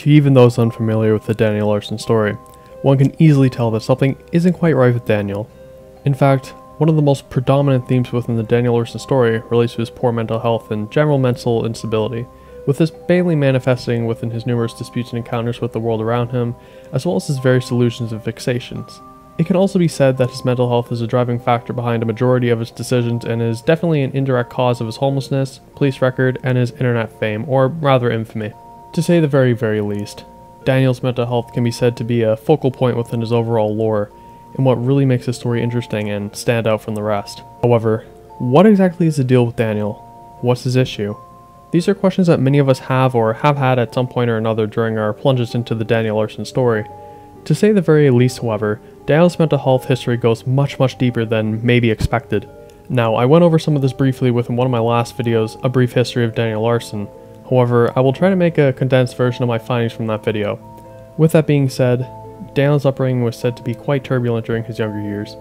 To even those unfamiliar with the Daniel Larson story, one can easily tell that something isn't quite right with Daniel. In fact, one of the most predominant themes within the Daniel Larson story relates to his poor mental health and general mental instability, with this mainly manifesting within his numerous disputes and encounters with the world around him, as well as his various delusions and fixations. It can also be said that his mental health is a driving factor behind a majority of his decisions and is definitely an indirect cause of his homelessness, police record, and his internet fame, or rather infamy. To say the very, very least, Daniel's mental health can be said to be a focal point within his overall lore, and what really makes his story interesting and stand out from the rest. However, what exactly is the deal with Daniel? What's his issue? These are questions that many of us have or have had at some point or another during our plunges into the Daniel Larson story. To say the very least, however, Daniel's mental health history goes much deeper than may be expected. Now, I went over some of this briefly within one of my last videos, A Brief History of Daniel Larson. However, I will try to make a condensed version of my findings from that video. With that being said, Daniel's upbringing was said to be quite turbulent during his younger years.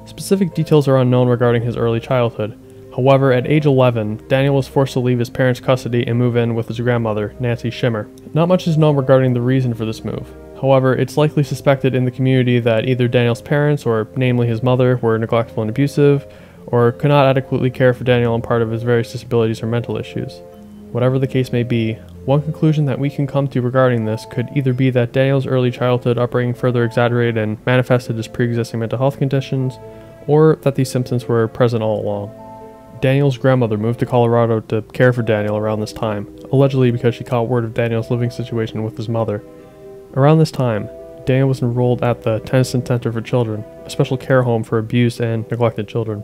Specific details are unknown regarding his early childhood. However, at age 11, Daniel was forced to leave his parents' custody and move in with his grandmother, Nancy Schimmer. Not much is known regarding the reason for this move. However, it's likely suspected in the community that either Daniel's parents, or namely his mother, were neglectful and abusive, or could not adequately care for Daniel on part of his various disabilities or mental issues. Whatever the case may be, one conclusion that we can come to regarding this could either be that Daniel's early childhood upbringing further exaggerated and manifested his pre-existing mental health conditions, or that these symptoms were present all along. Daniel's grandmother moved to Colorado to care for Daniel around this time, allegedly because she caught word of Daniel's living situation with his mother. Around this time, Daniel was enrolled at the Tennyson Center for Children, a special care home for abused and neglected children.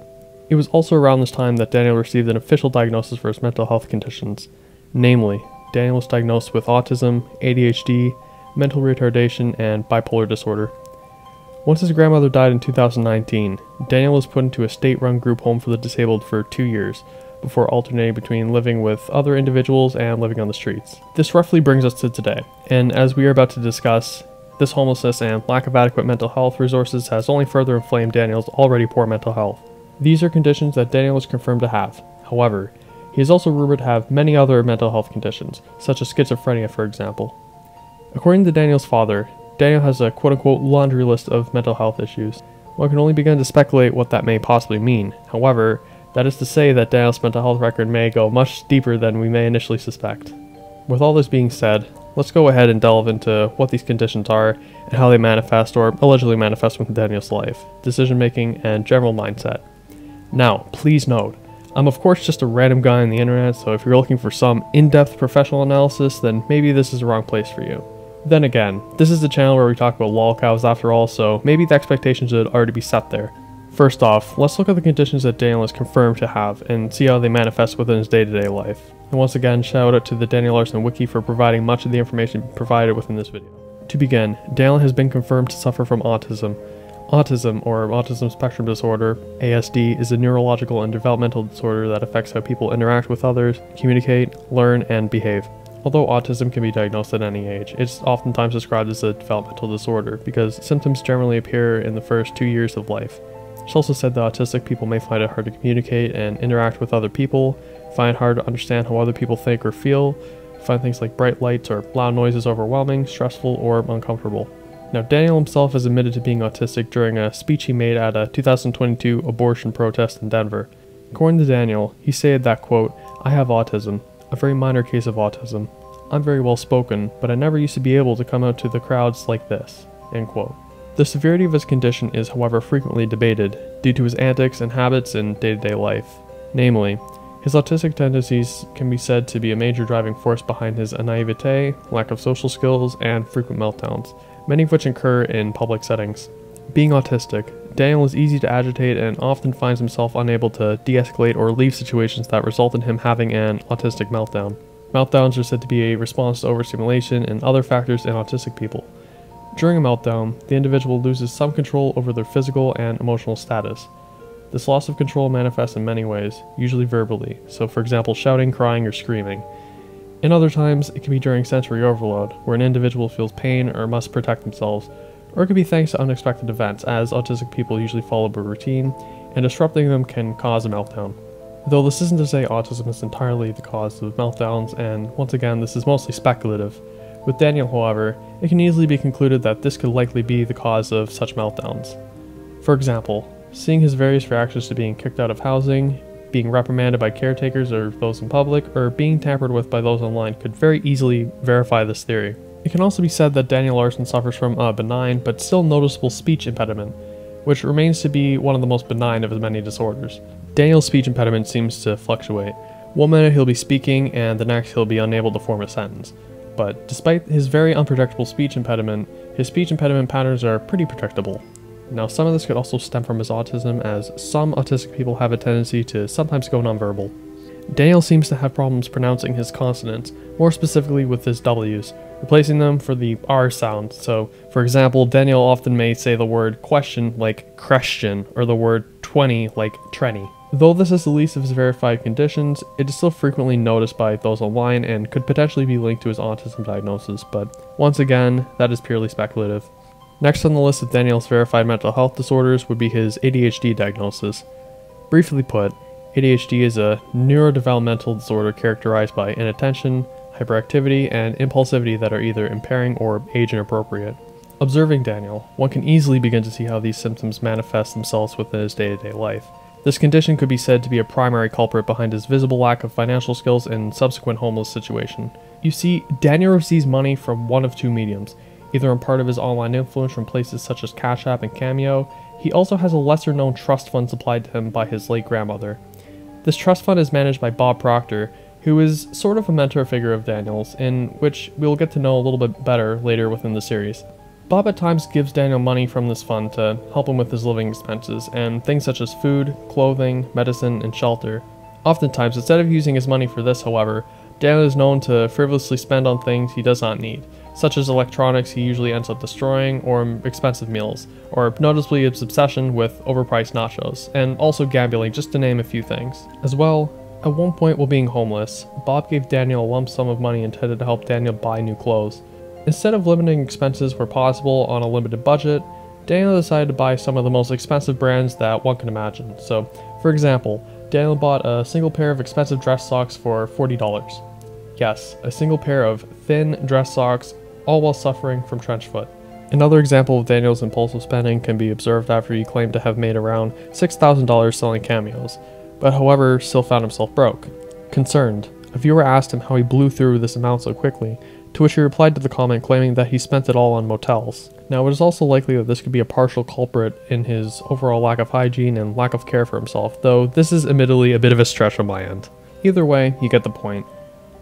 It was also around this time that Daniel received an official diagnosis for his mental health conditions. Namely, Daniel was diagnosed with autism, ADHD, mental retardation, and bipolar disorder. Once his grandmother died in 2019, Daniel was put into a state-run group home for the disabled for 2 years, before alternating between living with other individuals and living on the streets. This roughly brings us to today, and as we are about to discuss, this homelessness and lack of adequate mental health resources has only further inflamed Daniel's already poor mental health. These are conditions that Daniel was confirmed to have. However, he is also rumored to have many other mental health conditions, such as schizophrenia for example. According to Daniel's father, Daniel has a quote-unquote laundry list of mental health issues. One can only begin to speculate what that may possibly mean. However, that is to say that Daniel's mental health record may go much deeper than we may initially suspect. With all this being said, let's go ahead and delve into what these conditions are and how they manifest or allegedly manifest within Daniel's life, decision-making, and general mindset. Now, please note, I'm of course just a random guy on the internet, so if you're looking for some in-depth professional analysis, then maybe this is the wrong place for you. Then again, this is the channel where we talk about lolcows after all, so maybe the expectations should already be set there. First off, let's look at the conditions that Daniel is confirmed to have and see how they manifest within his day-to-day life. And once again, shout out to the Daniel Larson wiki for providing much of the information provided within this video. To begin, Daniel has been confirmed to suffer from autism. Autism, or autism spectrum disorder, ASD, is a neurological and developmental disorder that affects how people interact with others, communicate, learn, and behave. Although autism can be diagnosed at any age, it's oftentimes described as a developmental disorder because symptoms generally appear in the first 2 years of life. It's also said that autistic people may find it hard to communicate and interact with other people, find it hard to understand how other people think or feel, find things like bright lights or loud noises overwhelming, stressful, or uncomfortable. Now, Daniel himself has admitted to being autistic during a speech he made at a 2022 abortion protest in Denver. According to Daniel, he stated that, quote, "I have autism, a very minor case of autism. I'm very well spoken, but I never used to be able to come out to the crowds like this," end quote. The severity of his condition is, however, frequently debated due to his antics and habits in day-to-day life. Namely, his autistic tendencies can be said to be a major driving force behind his naivete, lack of social skills, and frequent meltdowns, many of which occur in public settings. Being autistic, Daniel is easy to agitate and often finds himself unable to de-escalate or leave situations that result in him having an autistic meltdown. Meltdowns are said to be a response to overstimulation and other factors in autistic people. During a meltdown, the individual loses some control over their physical and emotional status. This loss of control manifests in many ways, usually verbally, so for example shouting, crying, or screaming. In other times, it can be during sensory overload, where an individual feels pain or must protect themselves, or it could be thanks to unexpected events, as autistic people usually follow a routine, and disrupting them can cause a meltdown. Though this isn't to say autism is entirely the cause of meltdowns, and once again this is mostly speculative. With Daniel, however, it can easily be concluded that this could likely be the cause of such meltdowns. For example, seeing his various reactions to being kicked out of housing, being reprimanded by caretakers or those in public, or being tampered with by those online could very easily verify this theory. It can also be said that Daniel Larson suffers from a benign but still noticeable speech impediment, which remains to be one of the most benign of his many disorders. Daniel's speech impediment seems to fluctuate. One minute he'll be speaking and the next he'll be unable to form a sentence. But despite his very unpredictable speech impediment, his speech impediment patterns are pretty predictable. Now, some of this could also stem from his autism, as some autistic people have a tendency to sometimes go nonverbal. Daniel seems to have problems pronouncing his consonants, more specifically with his W's, replacing them for the R sound. So, for example, Daniel often may say the word question like question, or the word 20 like trenny. Though this is the least of his verified conditions, it is still frequently noticed by those online and could potentially be linked to his autism diagnosis, but once again, that is purely speculative. Next on the list of Daniel's verified mental health disorders would be his ADHD diagnosis. Briefly put, ADHD is a neurodevelopmental disorder characterized by inattention, hyperactivity, and impulsivity that are either impairing or age inappropriate. Observing Daniel, one can easily begin to see how these symptoms manifest themselves within his day-to-day life. This condition could be said to be a primary culprit behind his visible lack of financial skills and subsequent homeless situation. You see, Daniel receives money from one of two mediums. Either in part of his online influence from places such as Cash App and Cameo, he also has a lesser known trust fund supplied to him by his late grandmother. This trust fund is managed by Bob Proctor, who is sort of a mentor figure of Daniel's, in which we'll get to know a little bit better later within the series. Bob at times gives Daniel money from this fund to help him with his living expenses, and things such as food, clothing, medicine, and shelter. Oftentimes, instead of using his money for this, however, Daniel is known to frivolously spend on things he does not need, such as electronics he usually ends up destroying, or expensive meals, or noticeably his obsession with overpriced nachos, and also gambling, just to name a few things. As well, at one point while being homeless, Bob gave Daniel a lump sum of money intended to help Daniel buy new clothes. Instead of limiting expenses where possible on a limited budget, Daniel decided to buy some of the most expensive brands that one can imagine. So, for example, Daniel bought a single pair of expensive dress socks for $40. Yes, a single pair of thin dress socks, all while suffering from trench foot. Another example of Daniel's impulsive spending can be observed after he claimed to have made around $6,000 selling cameos, but however still found himself broke. Concerned, a viewer asked him how he blew through this amount so quickly, to which he replied to the comment claiming that he spent it all on motels. Now, it is also likely that this could be a partial culprit in his overall lack of hygiene and lack of care for himself, though this is admittedly a bit of a stretch on my end. Either way, you get the point.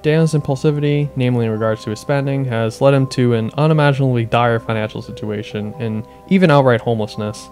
Daniel's impulsivity, namely in regards to his spending, has led him to an unimaginably dire financial situation and even outright homelessness.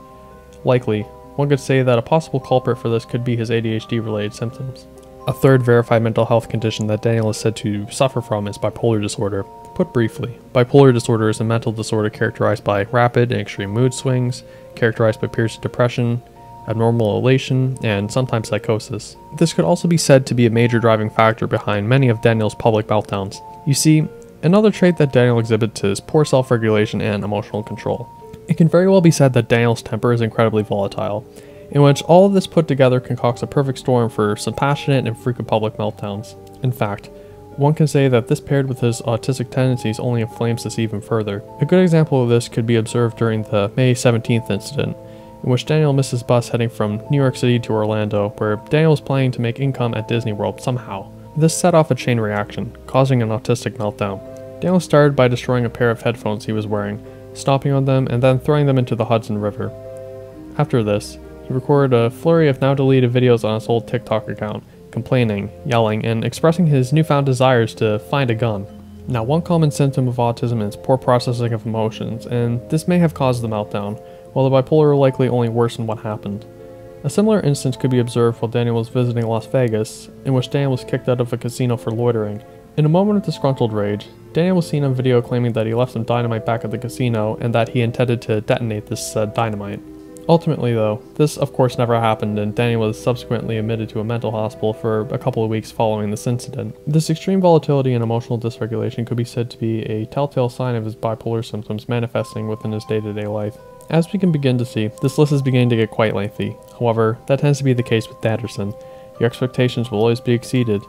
Likely, one could say that a possible culprit for this could be his ADHD-related symptoms. A third verified mental health condition that Daniel is said to suffer from is bipolar disorder. Put briefly, bipolar disorder is a mental disorder characterized by rapid and extreme mood swings, characterized by periods of depression, abnormal elation, and sometimes psychosis. This could also be said to be a major driving factor behind many of Daniel's public meltdowns. You see, another trait that Daniel exhibits is poor self-regulation and emotional control. It can very well be said that Daniel's temper is incredibly volatile, in which all of this put together concocts a perfect storm for some passionate and frequent public meltdowns. In fact, one can say that this paired with his autistic tendencies only inflames this even further. A good example of this could be observed during the May 17th incident, in which Daniel missed his bus heading from New York City to Orlando, where Daniel was planning to make income at Disney World somehow. This set off a chain reaction, causing an autistic meltdown. Daniel started by destroying a pair of headphones he was wearing, stomping on them, and then throwing them into the Hudson River. After this, he recorded a flurry of now deleted videos on his old TikTok account, complaining, yelling, and expressing his newfound desires to find a gun. Now, one common symptom of autism is poor processing of emotions, and this may have caused the meltdown, while the bipolar likely only worsened what happened. A similar instance could be observed while Daniel was visiting Las Vegas, in which Daniel was kicked out of a casino for loitering. In a moment of disgruntled rage, Daniel was seen on video claiming that he left some dynamite back at the casino and that he intended to detonate this dynamite. Ultimately though, this of course never happened, and Daniel was subsequently admitted to a mental hospital for a couple of weeks following this incident. This extreme volatility and emotional dysregulation could be said to be a telltale sign of his bipolar symptoms manifesting within his day-to-day life. As we can begin to see, this list is beginning to get quite lengthy. However, that tends to be the case with Anderson. Your expectations will always be exceeded.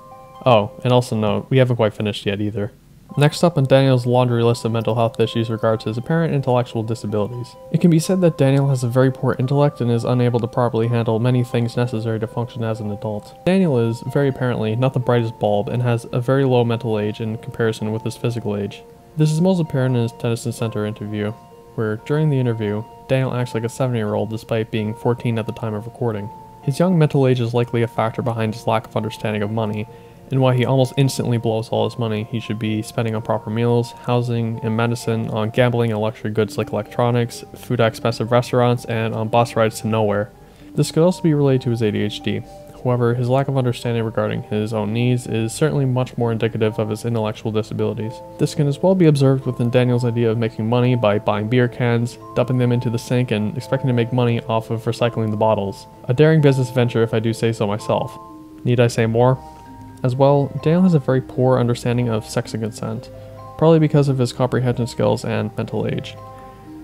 Oh, and also note, we haven't quite finished yet either. Next up on Daniel's laundry list of mental health issues regards his apparent intellectual disabilities. It can be said that Daniel has a very poor intellect and is unable to properly handle many things necessary to function as an adult. Daniel is, very apparently, not the brightest bulb and has a very low mental age in comparison with his physical age. This is most apparent in his Tennyson Center interview, where, during the interview, Daniel acts like a 7-year-old despite being 14 at the time of recording. His young mental age is likely a factor behind his lack of understanding of money, and why he almost instantly blows all his money he should be spending on proper meals, housing, and medicine, on gambling and luxury goods like electronics, food at expensive restaurants, and on bus rides to nowhere. This could also be related to his ADHD. However, his lack of understanding regarding his own needs is certainly much more indicative of his intellectual disabilities. This can as well be observed within Daniel's idea of making money by buying beer cans, dumping them into the sink, and expecting to make money off of recycling the bottles. A daring business venture if I do say so myself. Need I say more? As well, Daniel has a very poor understanding of sex and consent, probably because of his comprehension skills and mental age.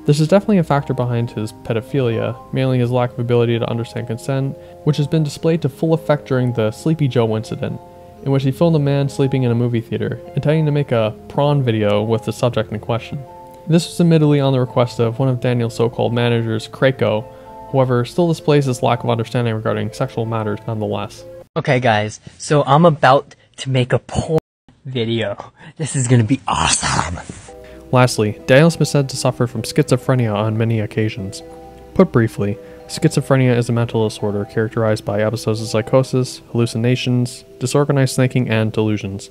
This is definitely a factor behind his pedophilia, mainly his lack of ability to understand consent, which has been displayed to full effect during the Sleepy Joe incident, in which he filmed a man sleeping in a movie theater, intending to make a prawn video with the subject in question. This was admittedly on the request of one of Daniel's so-called managers, Krako, however still displays his lack of understanding regarding sexual matters nonetheless. Okay guys, so I'm about to make a porn video. This is gonna be awesome. Lastly, Daniel's been said to suffer from schizophrenia on many occasions. Put briefly, schizophrenia is a mental disorder characterized by episodes of psychosis, hallucinations, disorganized thinking, and delusions.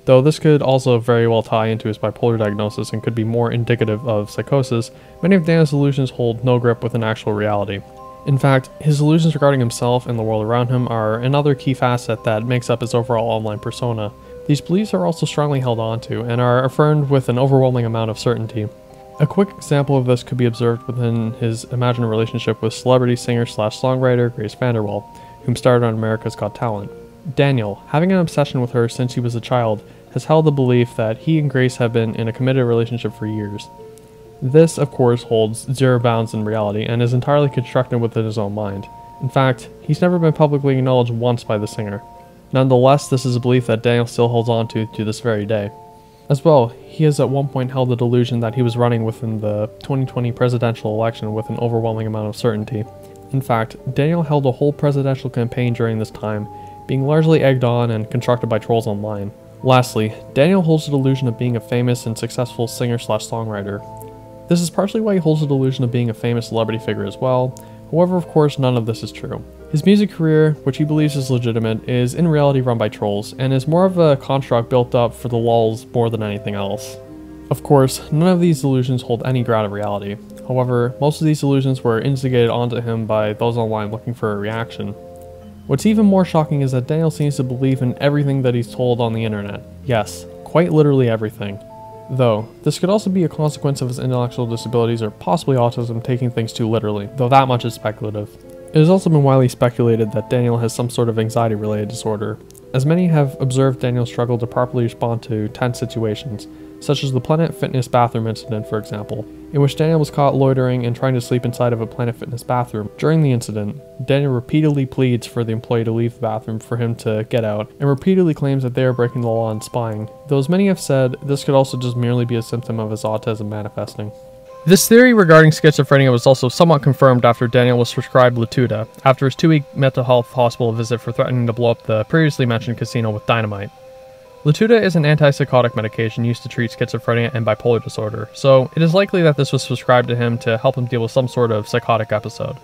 Though this could also very well tie into his bipolar diagnosis and could be more indicative of psychosis, many of Daniel's delusions hold no grip with an actual reality. In fact, his illusions regarding himself and the world around him are another key facet that makes up his overall online persona. These beliefs are also strongly held onto and are affirmed with an overwhelming amount of certainty. A quick example of this could be observed within his imagined relationship with celebrity singer/songwriter Grace Vanderwall, whom starred on America's Got Talent. Daniel, having an obsession with her since he was a child, has held the belief that he and Grace have been in a committed relationship for years. This, of course, holds zero bounds in reality and is entirely constructed within his own mind. In fact, he's never been publicly acknowledged once by the singer. Nonetheless, this is a belief that Daniel still holds on to this very day. As well, he has at one point held the delusion that he was running within the 2020 presidential election with an overwhelming amount of certainty. In fact, Daniel held a whole presidential campaign during this time, being largely egged on and constructed by trolls online. Lastly, Daniel holds the delusion of being a famous and successful singer/songwriter. This is partially why he holds the delusion of being a famous celebrity figure as well. However, of course, none of this is true. His music career, which he believes is legitimate, is in reality run by trolls, and is more of a construct built up for the lulz more than anything else. Of course, none of these delusions hold any ground of reality. However, most of these delusions were instigated onto him by those online looking for a reaction. What's even more shocking is that Daniel seems to believe in everything that he's told on the internet. Yes, quite literally everything. Though, this could also be a consequence of his intellectual disabilities or possibly autism taking things too literally, though that much is speculative. It has also been widely speculated that Daniel has some sort of anxiety-related disorder, as many have observed Daniel struggle to properly respond to tense situations, such as the Planet Fitness bathroom incident for example, in which Daniel was caught loitering and trying to sleep inside of a Planet Fitness bathroom. During the incident, Daniel repeatedly pleads for the employee to leave the bathroom for him to get out, and repeatedly claims that they are breaking the law and spying, though as many have said, this could also just merely be a symptom of his autism manifesting. This theory regarding schizophrenia was also somewhat confirmed after Daniel was prescribed Latuda, after his 2-week mental health hospital visit for threatening to blow up the previously mentioned casino with dynamite. Latuda is an antipsychotic medication used to treat schizophrenia and bipolar disorder, so it is likely that this was prescribed to him to help him deal with some sort of psychotic episode.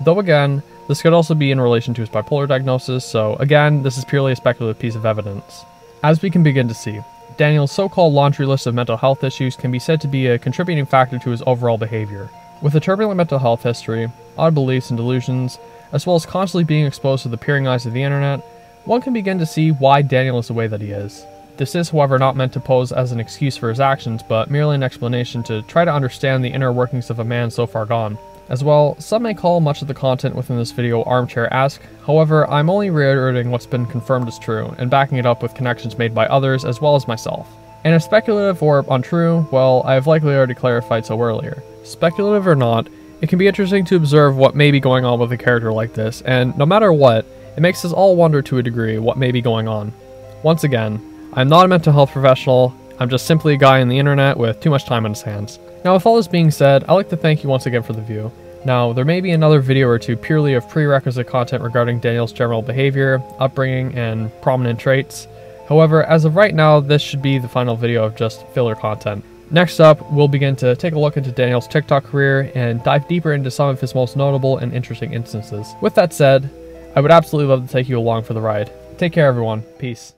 Though again, this could also be in relation to his bipolar diagnosis, so again, this is purely a speculative piece of evidence. As we can begin to see, Daniel's so-called laundry list of mental health issues can be said to be a contributing factor to his overall behavior. With a turbulent mental health history, odd beliefs and delusions, as well as constantly being exposed to the peering eyes of the internet, one can begin to see why Daniel is the way that he is. This is, however, not meant to pose as an excuse for his actions, but merely an explanation to try to understand the inner workings of a man so far gone. As well, some may call much of the content within this video armchair-esque, however, I'm only reiterating what's been confirmed as true, and backing it up with connections made by others as well as myself. And if speculative or untrue, well, I have likely already clarified so earlier. Speculative or not, it can be interesting to observe what may be going on with a character like this, and no matter what, it makes us all wonder to a degree what may be going on. Once again, I'm not a mental health professional, I'm just simply a guy on the internet with too much time on his hands. Now with all this being said, I'd like to thank you once again for the view. Now, there may be another video or two purely of prerequisite content regarding Daniel's general behavior, upbringing, and prominent traits. However, as of right now, this should be the final video of just filler content. Next up, we'll begin to take a look into Daniel's TikTok career and dive deeper into some of his most notable and interesting instances. With that said, I would absolutely love to take you along for the ride. Take care everyone, peace.